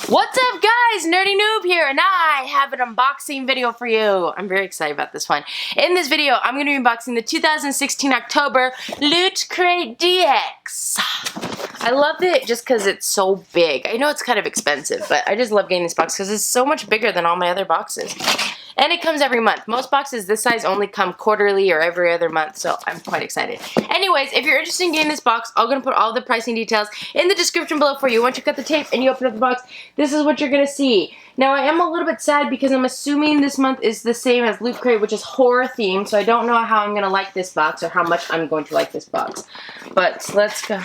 What's up guys, Nerdy Noob here, and I have an unboxing video for you. I'm very excited about this one. In this video, I'm going to be unboxing the 2016 October Loot Crate DX. I love it just because it's so big. I know it's kind of expensive, but I just love getting this box because it's so much bigger than all my other boxes. And it comes every month. Most boxes this size only come quarterly or every other month, so I'm quite excited. Anyways, if you're interested in getting this box, I'm going to put all the pricing details in the description below for you. Once you cut the tape and you open up the box, this is what you're going to see. Now, I am a little bit sad because I'm assuming this month is the same as Loot Crate, which is horror themed, so I don't know how I'm going to like this box or how much I'm going to like this box. But let's go.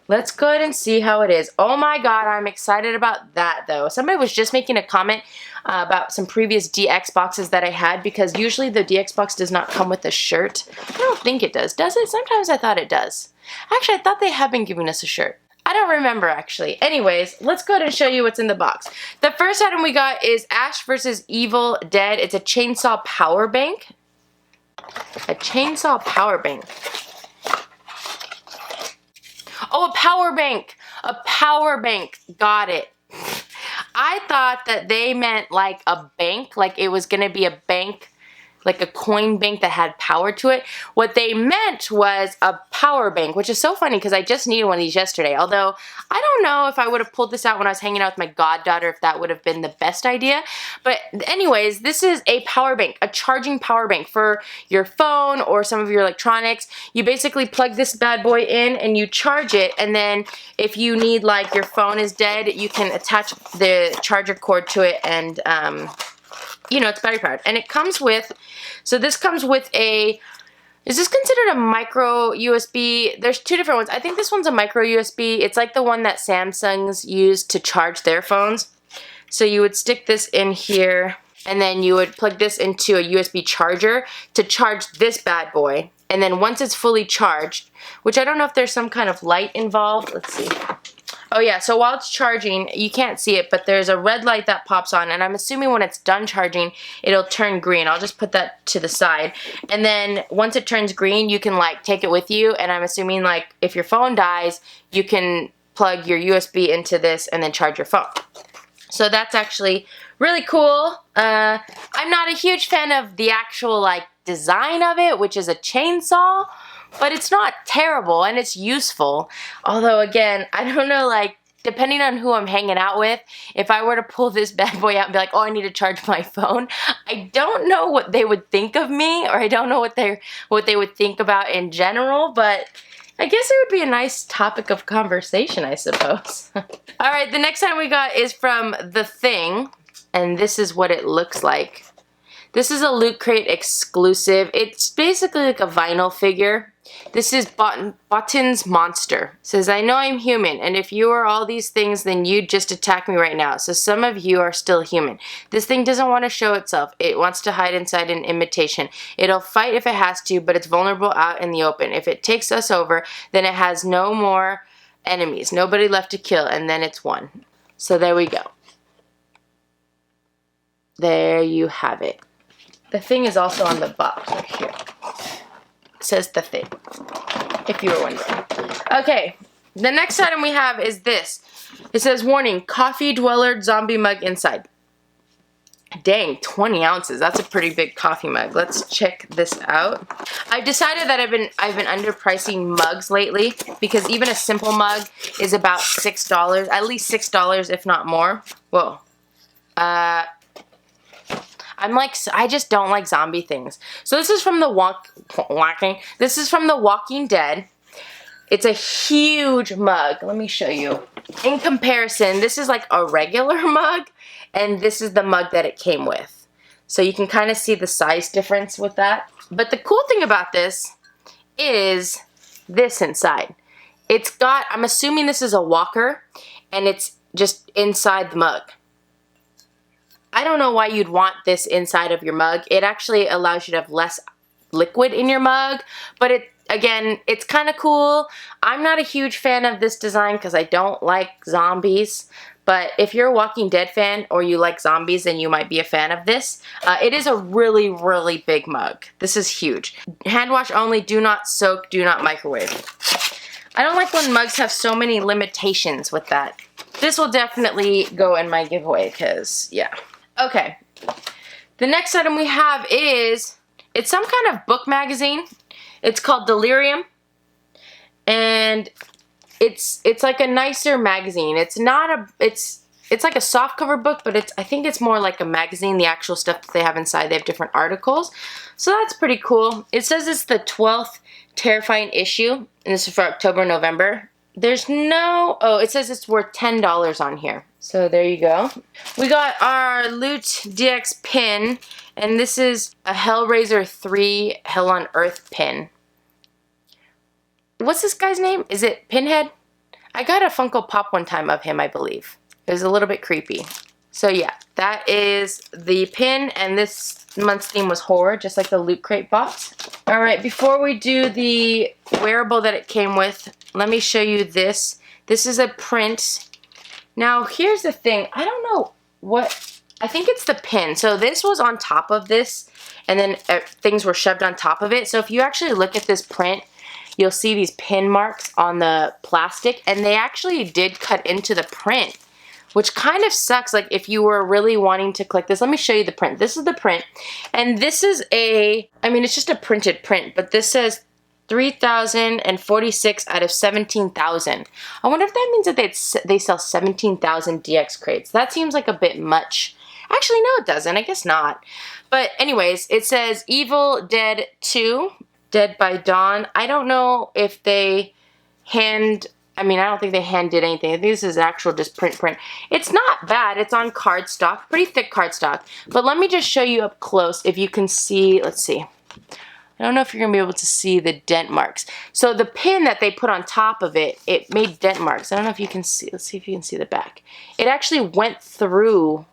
Let's go ahead and see how it is. Oh my god, I'm excited about that though. Somebody was just making a comment about some previous DX boxes that I had, because usually the DX box does not come with a shirt. I don't think it does it? Sometimes I thought it does. Actually, I thought they have been giving us a shirt. I don't remember actually. Anyways, let's go ahead and show you what's in the box. The first item we got is Ash vs. Evil Dead. It's a chainsaw power bank. A chainsaw power bank. Oh, a power bank. A power bank. Got it. I thought that they meant like a bank, like it was going to be a bank, like a coin bank that had power to it. What they meant was a power bank, which is so funny because I just needed one of these yesterday. Although, I don't know if I would have pulled this out when I was hanging out with my goddaughter, if that would have been the best idea. But anyways, this is a power bank, a charging power bank for your phone or some of your electronics. You basically plug this bad boy in and you charge it, and then if you need, like, your phone is dead, you can attach the charger cord to it and you know, it's battery powered. And it comes with, so this comes with a, is this considered a micro USB? There's two different ones. I think this one's a micro USB. It's like the one that Samsung's use to charge their phones. So you would stick this in here, and then you would plug this into a USB charger to charge this bad boy. And then once it's fully charged, which I don't know if there's some kind of light involved. Let's see. Oh yeah, so while it's charging, you can't see it, but there's a red light that pops on, and I'm assuming when it's done charging, it'll turn green. I'll just put that to the side. And then once it turns green, you can like take it with you, and I'm assuming like if your phone dies, you can plug your USB into this and then charge your phone. So that's actually really cool. I'm not a huge fan of the actual like design of it, which is a chainsaw. But it's not terrible, and it's useful. Although, again, I don't know, like, depending on who I'm hanging out with, if I were to pull this bad boy out and be like, oh, I need to charge my phone, I don't know what they would think of me, or I don't know what they would think about in general, but I guess it would be a nice topic of conversation, I suppose. Alright, the next time we got is from The Thing, and this is what it looks like. This is a Loot Crate exclusive. It's basically like a vinyl figure. This is Botton's Monster. It says, I know I'm human, and if you are all these things, then you'd just attack me right now. So some of you are still human. This thing doesn't want to show itself. It wants to hide inside an imitation. It'll fight if it has to, but it's vulnerable out in the open. If it takes us over, then it has no more enemies. Nobody left to kill, and then it's won. So there we go. There you have it. The Thing is also on the box right here. It says The Thing, if you were wondering. Okay, the next item we have is this. It says, warning, coffee dweller zombie mug inside. Dang, 20 ounces. That's a pretty big coffee mug. Let's check this out. I've decided that I've been underpricing mugs lately, because even a simple mug is about $6, at least $6 if not more. Whoa. I just don't like zombie things. So this is from the Walking Dead. It's a huge mug. Let me show you. In comparison, this is like a regular mug, and this is the mug that it came with. So you can kind of see the size difference with that. But the cool thing about this is this inside. It's got, I'm assuming this is a walker, and it's just inside the mug. I don't know why you'd want this inside of your mug. It actually allows you to have less liquid in your mug, but again, it's kind of cool. I'm not a huge fan of this design because I don't like zombies, but if you're a Walking Dead fan or you like zombies, then you might be a fan of this. It is a really, really big mug. This is huge. Hand wash only, do not soak, do not microwave. I don't like when mugs have so many limitations with that. this will definitely go in my giveaway because, yeah. Okay. The next item we have is, it's some kind of book magazine. It's called Delirium. And it's like a nicer magazine. It's not a, it's like a softcover book, but I think it's more like a magazine, the actual stuff that they have inside. They have different articles. So that's pretty cool. It says it's the 12th terrifying issue, and this is for October, November. There's no, oh, it says it's worth $10 on here. So there you go. We got our Loot DX pin, and this is a Hellraiser 3 Hell on Earth pin. What's this guy's name? Is it Pinhead? I got a Funko Pop one time of him, I believe. It was a little bit creepy. So yeah, that is the pin, and this month's theme was horror, just like the Loot Crate box. Alright, before we do the wearable that it came with, let me show you this. This is a print. Now, here's the thing. I don't know what, I think it's the pin. So this was on top of this, and then things were shoved on top of it. So if you actually look at this print, you'll see these pin marks on the plastic, and they actually did cut into the print, which kind of sucks. Like, if you were really wanting to collect this, let me show you the print. This is the print, and this is a, I mean, it's just a printed print, but this says 3,046 out of 17,000. I wonder if that means that they sell 17,000 DX crates. That seems like a bit much. Actually, no, it doesn't. I guess not. But anyways, it says Evil Dead 2. Dead by Dawn. I don't know if they I don't think they hand did anything. I think this is actual just print. It's not bad. It's on cardstock, pretty thick cardstock. But let me just show you up close if you can see, let's see. I don't know if you're going to be able to see the dent marks. So the pin that they put on top of it, it made dent marks. I don't know if you can see. Let's see if you can see the back. It actually went through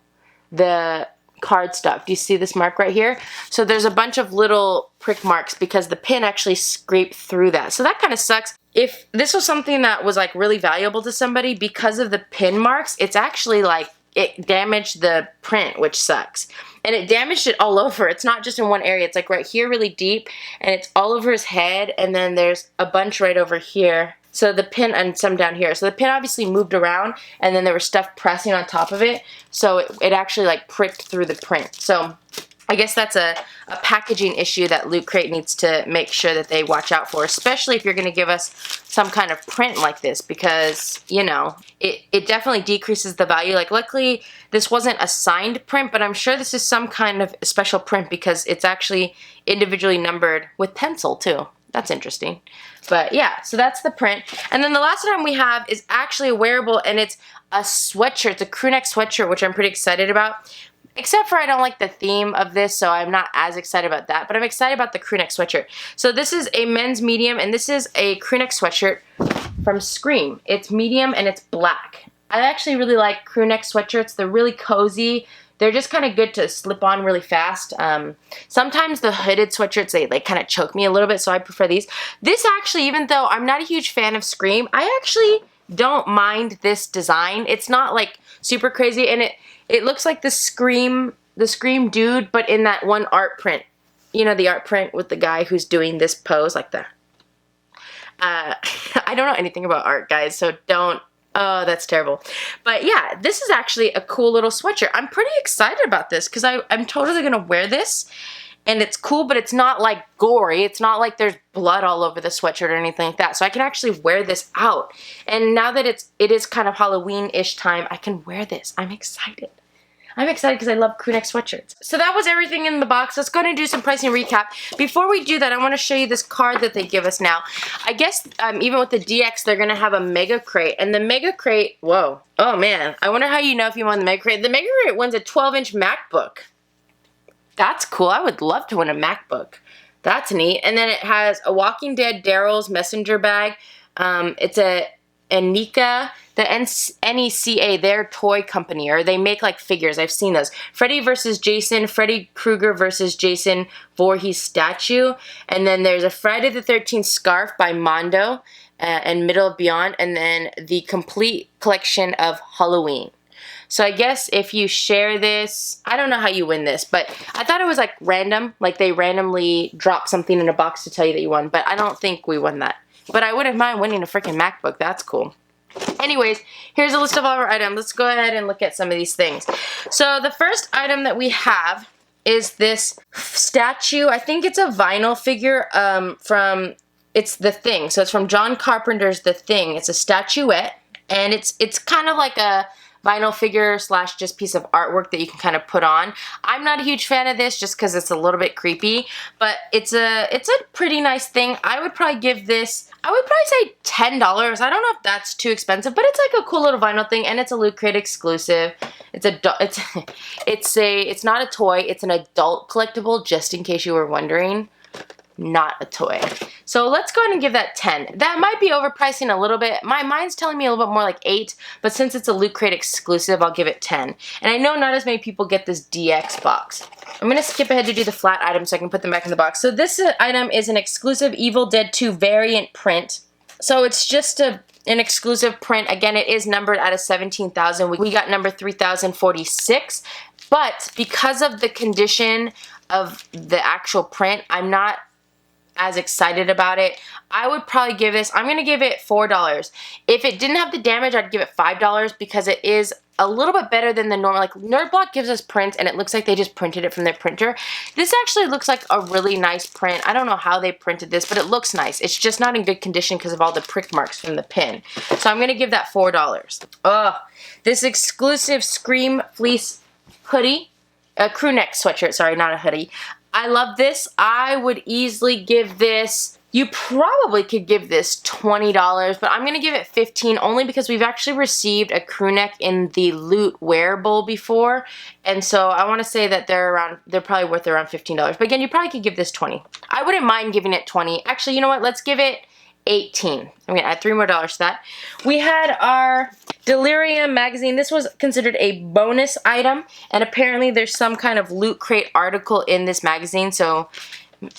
the cardstock. Do you see this mark right here? So there's a bunch of little prick marks because the pin actually scraped through that. So that kind of sucks. If this was something that was like really valuable to somebody, because of the pin marks, it's actually like it damaged the print, which sucks. And it damaged it all over. It's not just in one area. It's like right here really deep, and it's all over his head, and then there's a bunch right over here. So the pin, and some down here. So the pin obviously moved around, and then there was stuff pressing on top of it. So it actually like pricked through the print. So I guess that's a packaging issue that Loot Crate needs to make sure that they watch out for, especially if you're going to give us some kind of print like this, because, you know, it definitely decreases the value. Like, luckily, this wasn't a signed print, but I'm sure this is some kind of special print because it's actually individually numbered with pencil, too. That's interesting. But yeah, so that's the print. And then the last item we have is actually a wearable, and it's a sweatshirt. It's a crew neck sweatshirt, which I'm pretty excited about. Except for I don't like the theme of this, so I'm not as excited about that. But I'm excited about the crew neck sweatshirt. So this is a men's medium, and this is a crew neck sweatshirt from Scream. It's medium, and it's black. I actually really like crew neck sweatshirts. They're really cozy. They're just kind of good to slip on really fast. Sometimes the hooded sweatshirts, they kind of choke me a little bit, so I prefer these. This actually, even though I'm not a huge fan of Scream, I actually don't mind this design. It's not like super crazy, and it looks like the Scream dude, but in that one art print. You know, the art print with the guy who's doing this pose like that. I don't know anything about art, guys, so don't. Oh, that's terrible. But yeah, this is actually a cool little sweatshirt. I'm pretty excited about this because I'm totally going to wear this. And it's cool, but it's not like gory. It's not like there's blood all over the sweatshirt or anything like that. So I can actually wear this out. And now that it is kind of Halloween-ish time, I can wear this. I'm excited. I'm excited because I love crew neck sweatshirts. So that was everything in the box. Let's go ahead and do some pricing recap. Before we do that, I want to show you this card that they give us now. I guess even with the DX, they're going to have a Mega Crate. And the Mega Crate, whoa. Oh man, I wonder how you know if you won the Mega Crate. The Mega Crate wins a 12-inch MacBook. That's cool. I would love to win a MacBook. That's neat. And then it has a Walking Dead Daryl's Messenger bag. It's a Nika, the NECA, their toy company, or they make like figures. I've seen those. Freddy versus Jason, Freddy Krueger versus Jason Voorhees statue. And then there's a Friday the 13th scarf by Mondo and Middle of Beyond. And then the complete collection of Halloween. So I guess if you share this, I don't know how you win this, but I thought it was like random, like they randomly drop something in a box to tell you that you won, but I don't think we won that. But I wouldn't mind winning a freaking MacBook. That's cool. Anyways, here's a list of all of our items. Let's go ahead and look at some of these things. So the first item that we have is this statue. I think it's a vinyl figure from, it's The Thing. So it's from John Carpenter's The Thing. It's a statuette, and it's kind of like a vinyl figure slash just piece of artwork that you can kind of put on. I'm not a huge fan of this just because it's a little bit creepy, but it's a pretty nice thing. I would probably give this, I would probably say $10. I don't know if that's too expensive, but it's like a cool little vinyl thing, and it's a Loot Crate exclusive. It's not a toy, it's an adult collectible, just in case you were wondering. Not a toy. So let's go ahead and give that 10. That might be overpricing a little bit. My mind's telling me a little bit more like 8, but since it's a Loot Crate exclusive, I'll give it 10. And I know not as many people get this DX box. I'm going to skip ahead to do the flat items so I can put them back in the box. So this item is an exclusive Evil Dead 2 variant print. So it's just an exclusive print. Again, it is numbered out of 17,000. We got number 3046. But because of the condition of the actual print, I'm not as excited about it. I would probably give this, I'm going to give it $4. If it didn't have the damage, I'd give it $5 because it is a little bit better than the normal. Like Nerd Block gives us prints and it looks like they just printed it from their printer. This actually looks like a really nice print. I don't know how they printed this, but it looks nice. It's just not in good condition because of all the prick marks from the pin. So I'm going to give that $4. Ugh. This exclusive Scream Fleece hoodie, a crew neck sweatshirt, sorry, not a hoodie. I love this. I would easily give this, you probably could give this $20, but I'm going to give it $15 only because we've actually received a crew neck in the Loot wearable before, and so I want to say that they're probably worth around $15. But again, you probably could give this $20. I wouldn't mind giving it $20. Actually, you know what? Let's give it $18. I'm going to add $3 more to that. We had our Delirium magazine. This was considered a bonus item, and apparently there's some kind of Loot Crate article in this magazine, so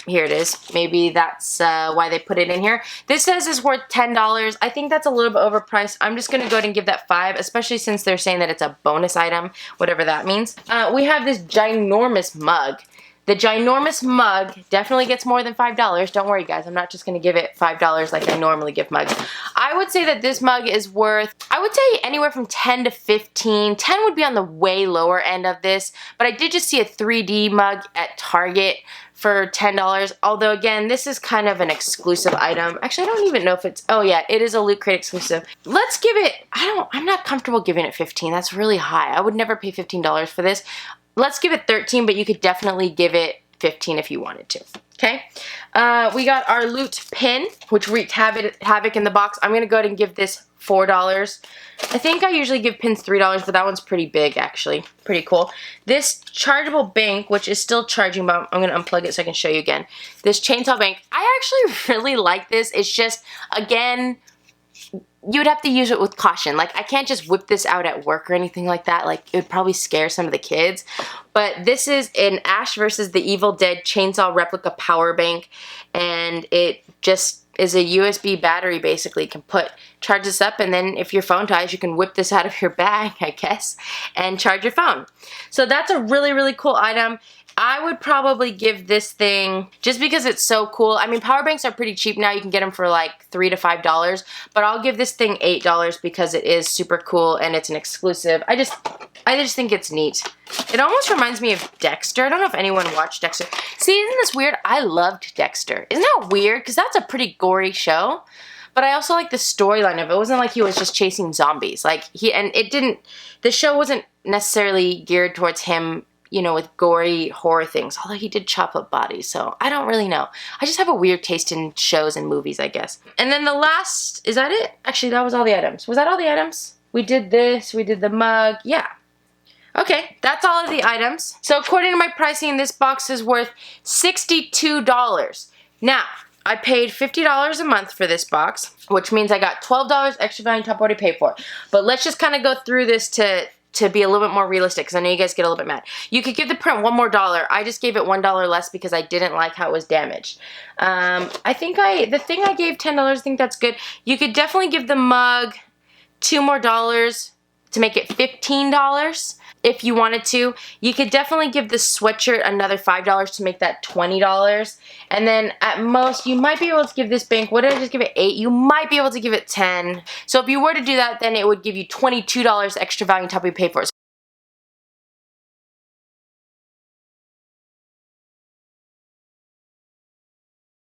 here it is. Maybe that's why they put it in here. This says it's worth $10. I think that's a little bit overpriced. I'm just going to go ahead and give that $5, especially since they're saying that it's a bonus item, whatever that means. We have this ginormous mug. The ginormous mug definitely gets more than $5. Don't worry, guys. I'm not just going to give it $5 like I normally give mugs. I would say that this mug is worth, I would say anywhere from 10 to 15. 10 would be on the way lower end of this, but I did just see a 3D mug at Target for $10. Although, again, this is kind of an exclusive item. Actually, I don't even know if it's, oh yeah, it is a Loot Crate exclusive. Let's give it, I'm not comfortable giving it 15. That's really high. I would never pay $15 for this. Let's give it 13, but you could definitely give it 15 if you wanted to. Okay, we got our Loot pin, which wreaked havoc in the box. I'm going to go ahead and give this $4. I think I usually give pins $3, but that one's pretty big, actually. Pretty cool. This chargeable bank, which is still charging, but I'm going to unplug it so I can show you again. This chainsaw bank, I actually really like this. It's just, again, you would have to use it with caution. Like, I can't just whip this out at work or anything like that. Like, it would probably scare some of the kids. But this is an Ash vs. the Evil Dead chainsaw replica power bank. And it just is a USB battery, basically. You can charge this up, and then if your phone dies, you can whip this out of your bag, I guess, and charge your phone. So that's a really, really cool item. I would probably give this thing, just because it's so cool. I mean, power banks are pretty cheap now. You can get them for like $3 to $5, but I'll give this thing $8 because it is super cool and it's an exclusive. I just think it's neat. It almost reminds me of Dexter. I don't know if anyone watched Dexter. See, isn't this weird? I loved Dexter. Isn't that weird? Because that's a pretty gory show. But I also like the storyline of it. It wasn't like he was just chasing zombies. The show wasn't necessarily geared towards him, you know, with gory horror things, although he did chop up bodies, so I don't really know. I just have a weird taste in shows and movies, I guess. And then the last, is that it? Actually, that was all the items. Was that all the items? We did this, we did the mug, yeah. Okay, that's all of the items. So according to my pricing, this box is worth $62. Now, I paid $50 a month for this box, which means I got $12 extra value on top of what I paid for. But let's just kind of go through this to be a little bit more realistic, because I know you guys get a little bit mad. You could give the print $1 more. I just gave it $1 less because I didn't like how it was damaged. I think the thing I gave $10, I think that's good. You could definitely give the mug $2 more. to make it $15 if you wanted to. You could definitely give this sweatshirt another $5 to make that $20. And then at most, you might be able to give this bank, what did I just give it, 8? You might be able to give it 10. So if you were to do that, then it would give you $22 extra value on top of your pay for it.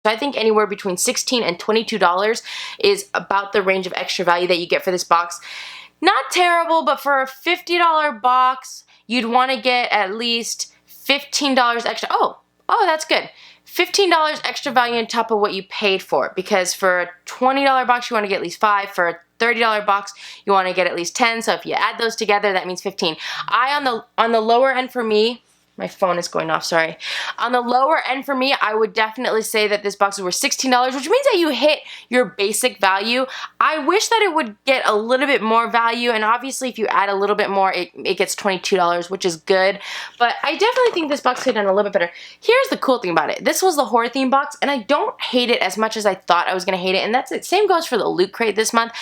So I think anywhere between $16 and $22 is about the range of extra value that you get for this box. Not terrible, but for a $50 box, you'd want to get at least $15 extra. Oh, that's good. $15 extra value on top of what you paid for it, because for a $20 box, you want to get at least 5. For a $30 box, you want to get at least 10. So if you add those together, that means 15. On the lower end for me, my phone is going off, sorry. On the lower end for me, I would definitely say that this box is worth $16, which means that you hit your basic value. I wish that it would get a little bit more value, and obviously if you add a little bit more, it gets $22, which is good. But I definitely think this box could have done a little bit better. Here's the cool thing about it. This was the horror theme box, and I don't hate it as much as I thought I was going to hate it, and that's it. Same goes for the Loot Crate this month.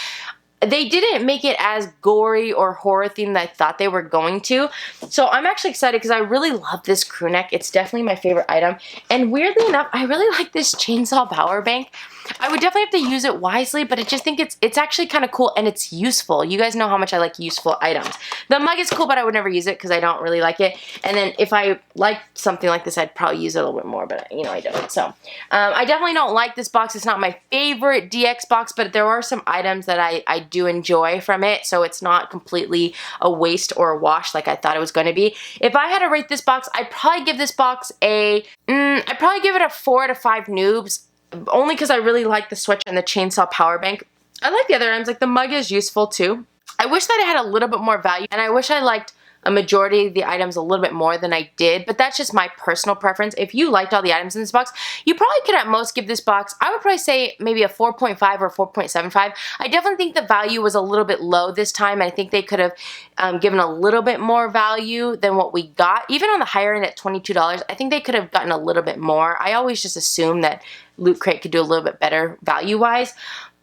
They didn't make it as gory or horror themed that I thought they were going to. So I'm actually excited because I really love this crew neck. It's definitely my favorite item. And weirdly enough, I really like this chainsaw power bank. I would definitely have to use it wisely, but I just think it's actually kind of cool and it's useful. You guys know how much I like useful items. The mug is cool, but I would never use it because I don't really like it. And then if I liked something like this, I'd probably use it a little bit more, but you know I don't. So I definitely don't like this box. It's not my favorite DX box, but there are some items that I do enjoy from it, so it's not completely a waste or a wash like I thought it was going to be. If I had to rate this box, I'd probably give this box I'd probably give it a 4 out of 5 noobs. Only because I really like the switch and the chainsaw power bank. I like the other items, like the mug is useful too. I wish that it had a little bit more value, and I wish I liked a majority of the items a little bit more than I did, but that's just my personal preference. If you liked all the items in this box, you probably could at most give this box, I would probably say maybe a 4.5 or 4.75. I definitely think the value was a little bit low this time, and I think they could have given a little bit more value than what we got. Even on the higher end at $22, I think they could have gotten a little bit more. I always just assume that Loot Crate could do a little bit better value-wise.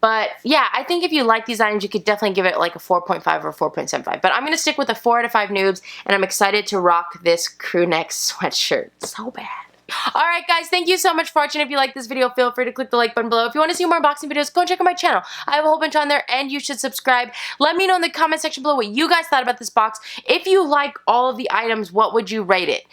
But yeah, I think if you like these items, you could definitely give it like a 4.5 or 4.75. But I'm going to stick with a 4 out of 5 noobs, and I'm excited to rock this crew neck sweatshirt so bad. Alright guys, thank you so much for watching. If you like this video, feel free to click the like button below. If you want to see more unboxing videos, go and check out my channel. I have a whole bunch on there, and you should subscribe. Let me know in the comment section below what you guys thought about this box. If you like all of the items, what would you rate it?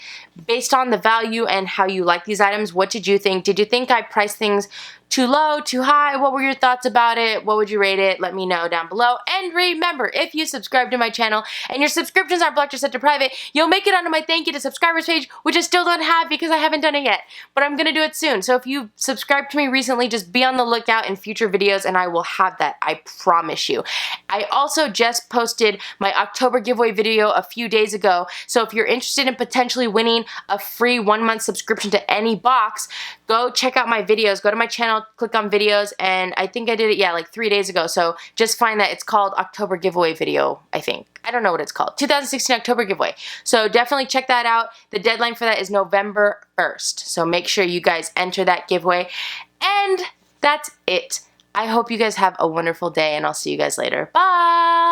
Based on the value and how you like these items, what did you think? Did you think I priced things too low, too high? What were your thoughts about it? What would you rate it? Let me know down below. And remember, if you subscribe to my channel and your subscriptions aren't blocked or set to private, you'll make it onto my thank you to subscribers page, which I still don't have because I haven't done it yet. But I'm going to do it soon. So if you subscribed to me recently, just be on the lookout in future videos and I will have that. I promise you. I also just posted my October giveaway video a few days ago. So if you're interested in potentially winning a free 1-month subscription to any box, go check out my videos. Go to my channel, click on videos, and I think I did it, yeah, like 3 days ago. So just find that it's called October giveaway video, I think. I don't know what it's called. 2016 October giveaway. So definitely check that out. The deadline for that is November 1st. So make sure you guys enter that giveaway. And that's it. I hope you guys have a wonderful day, and I'll see you guys later. Bye!